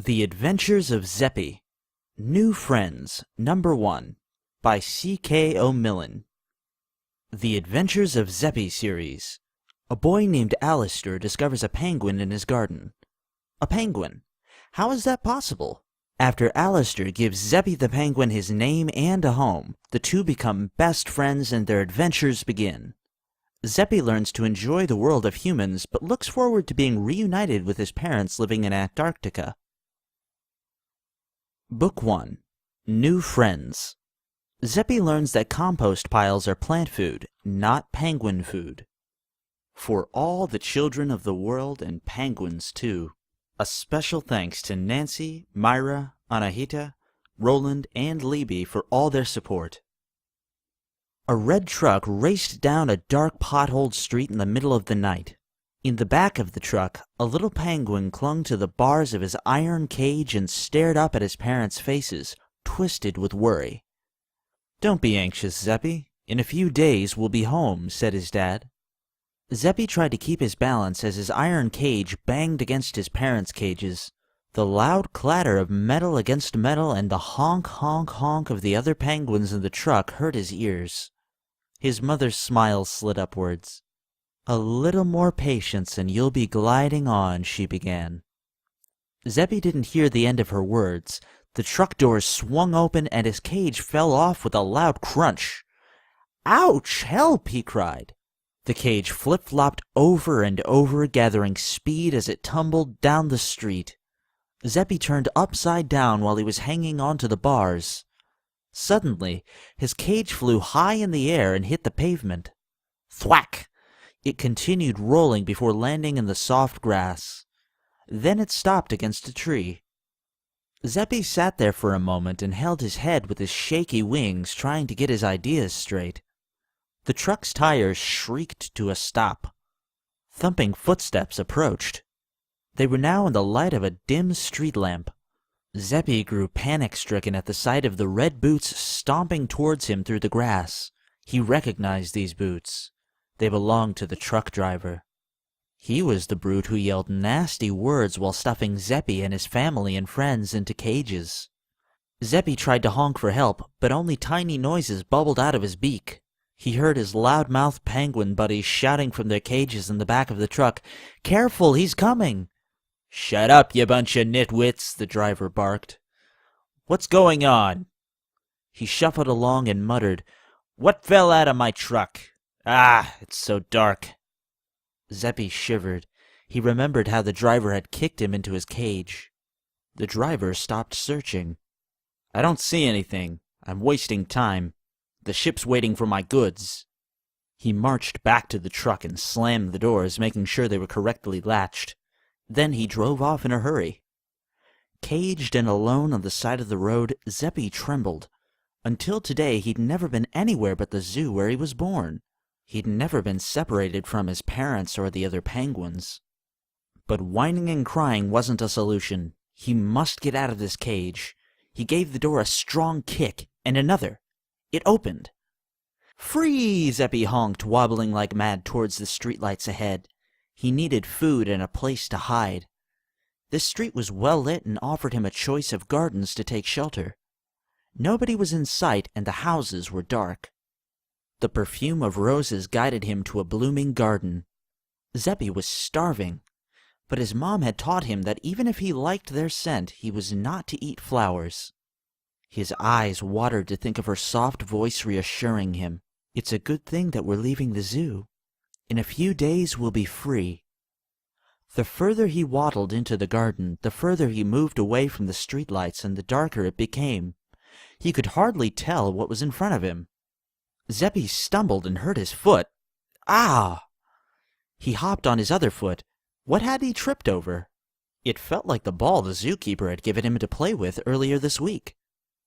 The Adventures of Zeppi, New Friends, Number 1, by C.K. Omillin. The Adventures of Zeppi series. A boy named Alistair discovers a penguin in his garden. A penguin? How is that possible? After Alistair gives Zeppi the penguin his name and a home, the two become best friends and their adventures begin. Zeppi learns to enjoy the world of humans, but looks forward to being reunited with his parents living in Antarctica. Book 1. New Friends. Zeppi learns that compost piles are plant food, not penguin food. For all the children of the world and penguins too. A special thanks to Nancy, Myra, Anahita, Roland, and Libby for all their support. A red truck raced down a dark potholed street in the middle of the night. In the back of the truck, a little penguin clung to the bars of his iron cage and stared up at his parents' faces, twisted with worry. "Don't be anxious, Zeppi. In a few days we'll be home," said his dad. Zeppi tried to keep his balance as his iron cage banged against his parents' cages. The loud clatter of metal against metal and the honk, honk, honk of the other penguins in the truck hurt his ears. His mother's smile slid upwards. "A little more patience and you'll be gliding on," she began. Zeppi didn't hear the end of her words. The truck doors swung open and his cage fell off with a loud crunch. "Ouch! Help!" he cried. The cage flip-flopped over and over, gathering speed as it tumbled down the street. Zeppi turned upside down while he was hanging onto the bars. Suddenly, his cage flew high in the air and hit the pavement. Thwack! It continued rolling before landing in the soft grass. Then it stopped against a tree. Zeppi sat there for a moment and held his head with his shaky wings, trying to get his ideas straight. The truck's tires shrieked to a stop. Thumping footsteps approached. They were now in the light of a dim street lamp. Zeppi grew panic-stricken at the sight of the red boots stomping towards him through the grass. He recognized these boots. They belonged to the truck driver. He was the brute who yelled nasty words while stuffing Zeppi and his family and friends into cages. Zeppi tried to honk for help, but only tiny noises bubbled out of his beak. He heard his loud-mouthed penguin buddies shouting from their cages in the back of the truck, "Careful, he's coming!" "Shut up, you bunch of nitwits," the driver barked. "What's going on?" He shuffled along and muttered, "What fell out of my truck? Ah, it's so dark." Zeppi shivered. He remembered how the driver had kicked him into his cage. The driver stopped searching. "I don't see anything. I'm wasting time. The ship's waiting for my goods." He marched back to the truck and slammed the doors, making sure they were correctly latched. Then he drove off in a hurry. Caged and alone on the side of the road, Zeppi trembled. Until today, he'd never been anywhere but the zoo where he was born. He'd never been separated from his parents or the other penguins. But whining and crying wasn't a solution. He must get out of this cage. He gave the door a strong kick, and another. It opened. "Free!" Zeppi honked, wobbling like mad towards the streetlights ahead. He needed food and a place to hide. This street was well lit and offered him a choice of gardens to take shelter. Nobody was in sight and the houses were dark. The perfume of roses guided him to a blooming garden. Zeppi was starving, but his mom had taught him that even if he liked their scent, he was not to eat flowers. His eyes watered to think of her soft voice reassuring him. "It's a good thing that we're leaving the zoo. In a few days we'll be free." The further he waddled into the garden, the further he moved away from the streetlights and the darker it became. He could hardly tell what was in front of him. Zeppi stumbled and hurt his foot. Ah! He hopped on his other foot. What had he tripped over? It felt like the ball the zookeeper had given him to play with earlier this week.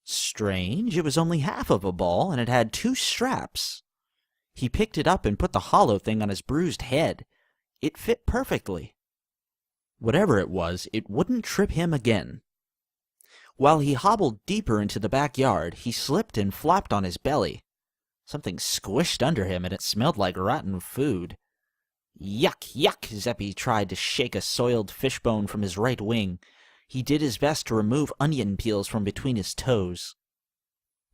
Strange, it was only half of a ball, and it had 2 straps. He picked it up and put the hollow thing on his bruised head. It fit perfectly. Whatever it was, it wouldn't trip him again. While he hobbled deeper into the backyard, he slipped and flopped on his belly. Something squished under him, and it smelled like rotten food. Yuck, yuck! Zeppi tried to shake a soiled fishbone from his right wing. He did his best to remove onion peels from between his toes.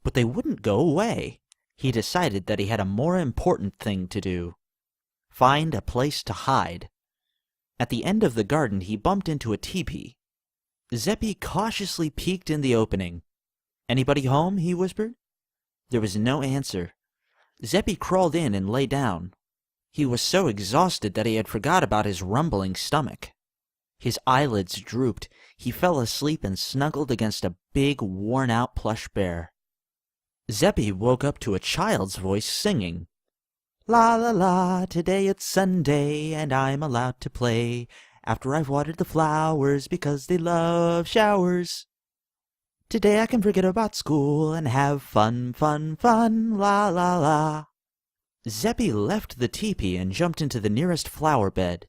But they wouldn't go away. He decided that he had a more important thing to do. Find a place to hide. At the end of the garden, he bumped into a teepee. Zeppi cautiously peeked in the opening. "Anybody home?" he whispered. There was no answer. Zeppi crawled in and lay down. He was so exhausted that he had forgot about his rumbling stomach. His eyelids drooped. He fell asleep and snuggled against a big, worn-out plush bear. Zeppi woke up to a child's voice singing. "La la la, today it's Sunday, and I'm allowed to play, after I've watered the flowers because they love showers. Today I can forget about school and have fun, fun, fun, la la la." Zeppi left the teepee and jumped into the nearest flower bed.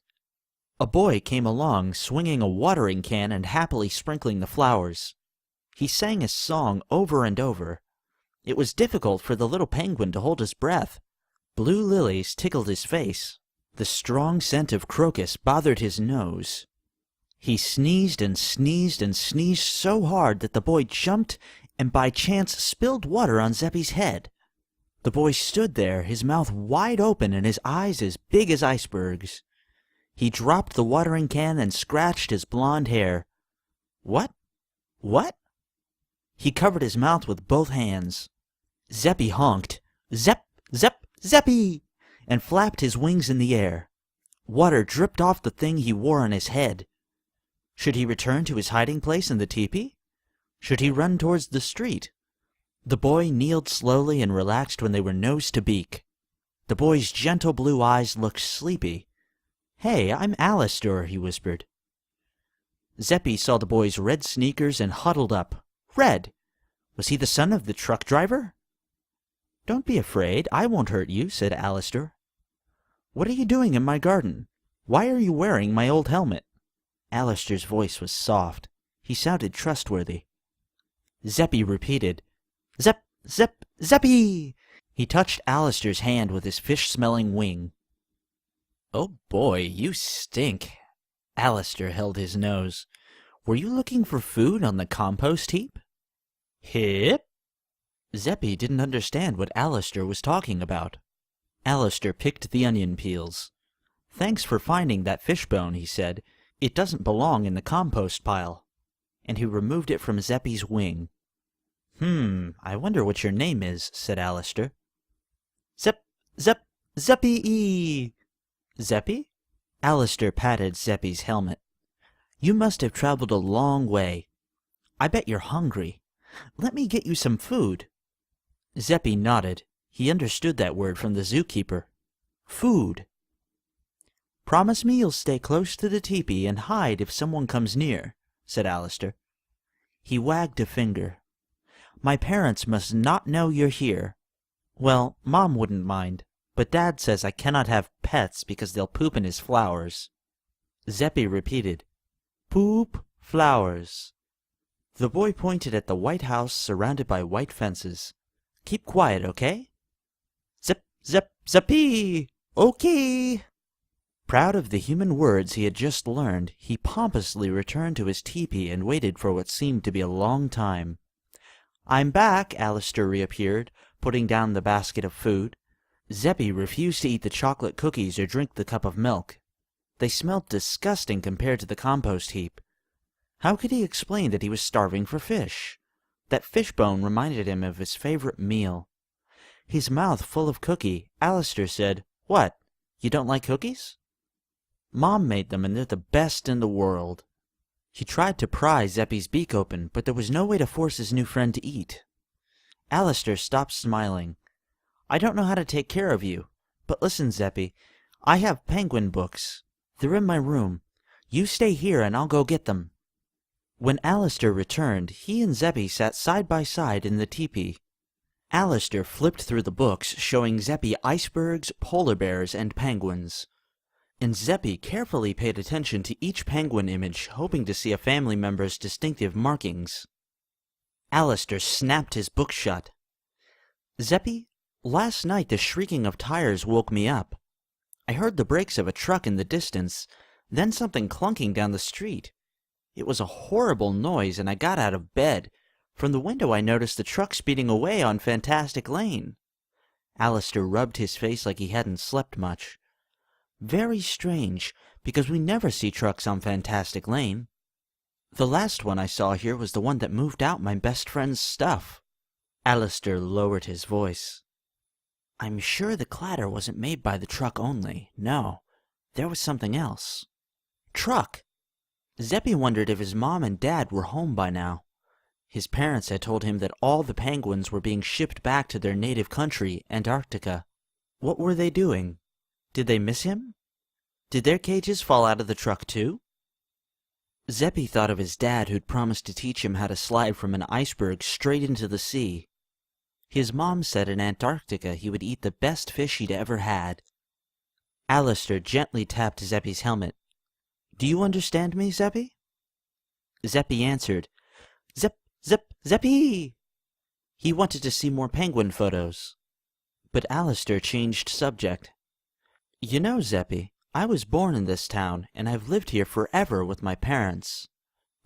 A boy came along, swinging a watering can and happily sprinkling the flowers. He sang his song over and over. It was difficult for the little penguin to hold his breath. Blue lilies tickled his face. The strong scent of crocus bothered his nose. He sneezed and sneezed and sneezed so hard that the boy jumped and by chance spilled water on Zeppi's head. The boy stood there, his mouth wide open and his eyes as big as icebergs. He dropped the watering can and scratched his blonde hair. "What? What?" He covered his mouth with both hands. Zeppi honked, "Zep, Zep, Zeppi!" and flapped his wings in the air. Water dripped off the thing he wore on his head. Should he return to his hiding place in the teepee? Should he run towards the street? The boy kneeled slowly and relaxed when they were nose to beak. The boy's gentle blue eyes looked sleepy. "Hey, I'm Alistair," he whispered. Zeppi saw the boy's red sneakers and huddled up. Red! Was he the son of the truck driver? "Don't be afraid, I won't hurt you," said Alistair. "What are you doing in my garden? Why are you wearing my old helmet?" Alistair's voice was soft. He sounded trustworthy. Zeppi repeated, "Zep, Zep, Zeppi!" He touched Alistair's hand with his fish-smelling wing. "Oh boy, you stink." Alistair held his nose. "Were you looking for food on the compost heap?" "Hip?" Zeppi didn't understand what Alistair was talking about. Alistair picked the onion peels. "Thanks for finding that fishbone," he said. "It doesn't belong in the compost pile." And he removed it from Zeppi's wing. I wonder what your name is," said Alistair. "Zep, Zep, Zeppi! Zeppi?" Alistair patted Zeppi's helmet. "You must have traveled a long way. I bet you're hungry. Let me get you some food." Zeppi nodded. He understood that word from the zookeeper. Food. "Promise me you'll stay close to the teepee and hide if someone comes near," said Alistair. He wagged a finger. "My parents must not know you're here. Well, Mom wouldn't mind, but Dad says I cannot have pets because they'll poop in his flowers." Zeppi repeated, "Poop flowers." The boy pointed at the white house surrounded by white fences. "Keep quiet, okay?" "Zep, Zep, Zeppi! Okay!" Proud of the human words he had just learned, he pompously returned to his teepee and waited for what seemed to be a long time. "I'm back," Alistair reappeared, putting down the basket of food. Zeppi refused to eat the chocolate cookies or drink the cup of milk. They smelled disgusting compared to the compost heap. How could he explain that he was starving for fish? That fishbone reminded him of his favorite meal. His mouth full of cookie, Alistair said, "What, you don't like cookies?" "Mom made them and they're the best in the world." He tried to pry Zeppi's beak open, but there was no way to force his new friend to eat. Alistair stopped smiling. "I don't know how to take care of you, but listen, Zeppi, I have penguin books. They're in my room. You stay here and I'll go get them." When Alistair returned, he and Zeppi sat side by side in the teepee. Alistair flipped through the books, showing Zeppi icebergs, polar bears, and penguins. And Zeppi carefully paid attention to each penguin image, hoping to see a family member's distinctive markings. Alistair snapped his book shut. "Zeppi, last night the shrieking of tires woke me up. I heard the brakes of a truck in the distance, then something clunking down the street. It was a horrible noise, and I got out of bed. From the window I noticed the truck speeding away on Fantastic Lane. Alistair rubbed his face like he hadn't slept much. Very strange, because we never see trucks on Fantastic Lane. The last one I saw here was the one that moved out my best friend's stuff. Alistair lowered his voice. I'm sure the clatter wasn't made by the truck only. No, there was something else. Truck! Zeppi wondered if his mom and dad were home by now. His parents had told him that all the penguins were being shipped back to their native country, Antarctica. What were they doing? Did they miss him? Did their cages fall out of the truck too? Zeppi thought of his dad who'd promised to teach him how to slide from an iceberg straight into the sea. His mom said in Antarctica he would eat the best fish he'd ever had. Alistair gently tapped Zeppi's helmet. Do you understand me, Zeppi? Zeppi answered, Zeppi! He wanted to see more penguin photos. But Alistair changed subject. You know, Zeppi, I was born in this town, and I've lived here forever with my parents.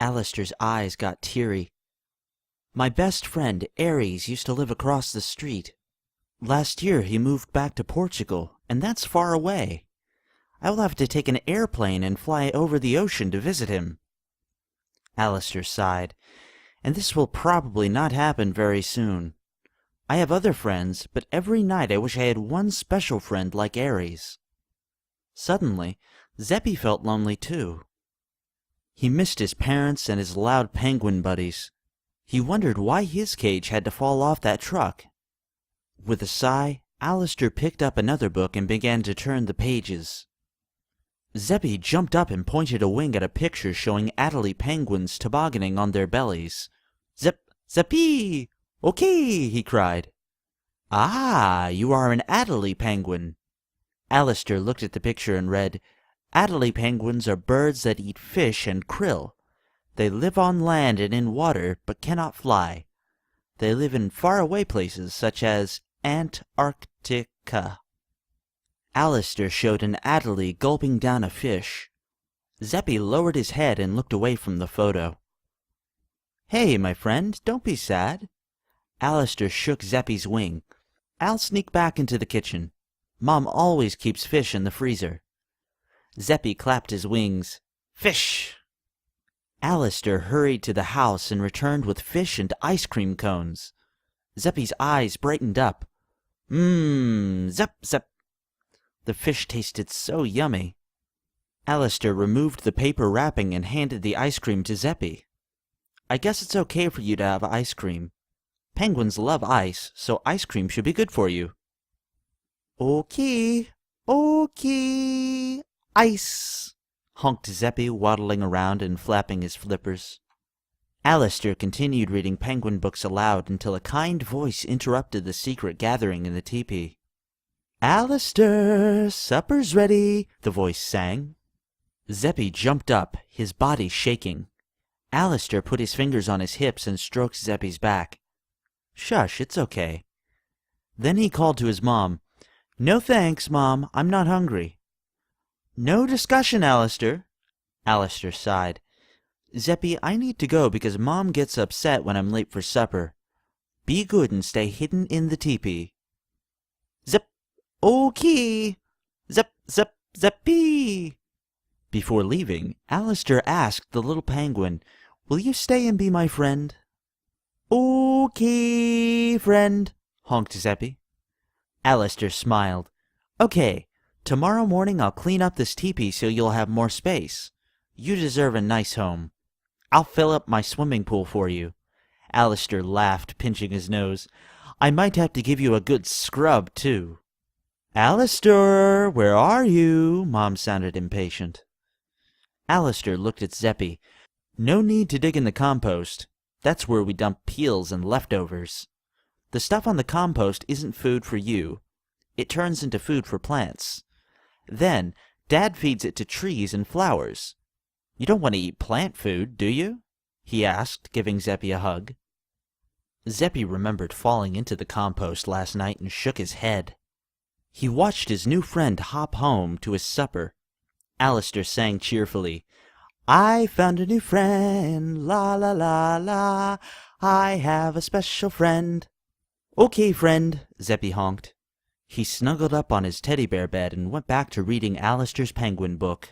Alistair's eyes got teary. My best friend, Aries, used to live across the street. Last year he moved back to Portugal, and that's far away. I will have to take an airplane and fly over the ocean to visit him. Alistair sighed. And this will probably not happen very soon. I have other friends, but every night I wish I had one special friend like Aries. Suddenly, Zeppi felt lonely too. He missed his parents and his loud penguin buddies. He wondered why his cage had to fall off that truck. With a sigh, Alistair picked up another book and began to turn the pages. Zeppi jumped up and pointed a wing at a picture showing Adelie penguins tobogganing on their bellies. Zeppi! Okay, he cried. Ah, you are an Adelie penguin. Alistair looked at the picture and read, Adelie penguins are birds that eat fish and krill. They live on land and in water, but cannot fly. They live in faraway places such as Antarctica. Alistair showed an Adelie gulping down a fish. Zeppi lowered his head and looked away from the photo. Hey, my friend, don't be sad. Alistair shook Zeppi's wing. I'll sneak back into the kitchen. Mom always keeps fish in the freezer. Zeppi clapped his wings. Fish! Alistair hurried to the house and returned with fish and ice cream cones. Zeppi's eyes brightened up. Zep. The fish tasted so yummy. Alistair removed the paper wrapping and handed the ice cream to Zeppi. I guess it's okay for you to have ice cream. Penguins love ice, so ice cream should be good for you. Okay, ice, honked Zeppi, waddling around and flapping his flippers. Alistair continued reading penguin books aloud until a kind voice interrupted the secret gathering in the teepee. Alistair, supper's ready, the voice sang. Zeppi jumped up, his body shaking. Alistair put his fingers on his hips and stroked Zeppi's back. Shush, it's okay. Then he called to his mom. No thanks, Mom, I'm not hungry. No discussion, Alistair. Alistair sighed. Zeppi, I need to go because Mom gets upset when I'm late for supper. Be good and stay hidden in the teepee. Zep, okay. Zeppi. Before leaving, Alistair asked the little penguin, Will you stay and be my friend? Okay, friend, honked Zeppi. Alistair smiled. Okay, tomorrow morning I'll clean up this teepee so you'll have more space. You deserve a nice home. I'll fill up my swimming pool for you. Alistair laughed, pinching his nose. I might have to give you a good scrub, too. Alistair, where are you? Mom sounded impatient. Alistair looked at Zeppi. No need to dig in the compost. That's where we dump peels and leftovers. The stuff on the compost isn't food for you. It turns into food for plants. Then, Dad feeds it to trees and flowers. You don't want to eat plant food, do you? He asked, giving Zeppi a hug. Zeppi remembered falling into the compost last night and shook his head. He watched his new friend hop home to his supper. Alistair sang cheerfully, I found a new friend, la la la la. I have a special friend. Okay, friend, Zeppi honked. He snuggled up on his teddy bear bed and went back to reading Alistair's penguin book.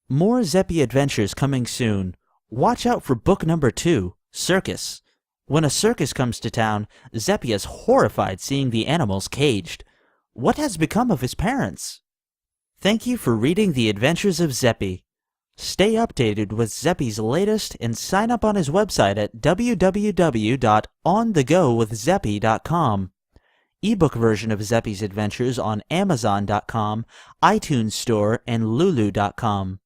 More Zeppi adventures coming soon. Watch out for book number 2, Circus. When a circus comes to town, Zeppi is horrified seeing the animals caged. What has become of his parents? Thank you for reading The Adventures of Zeppi. Stay updated with Zeppi's latest and sign up on his website at www.onthegowithzeppi.com. Ebook version of Zeppi's adventures on Amazon.com, iTunes Store, and Lulu.com.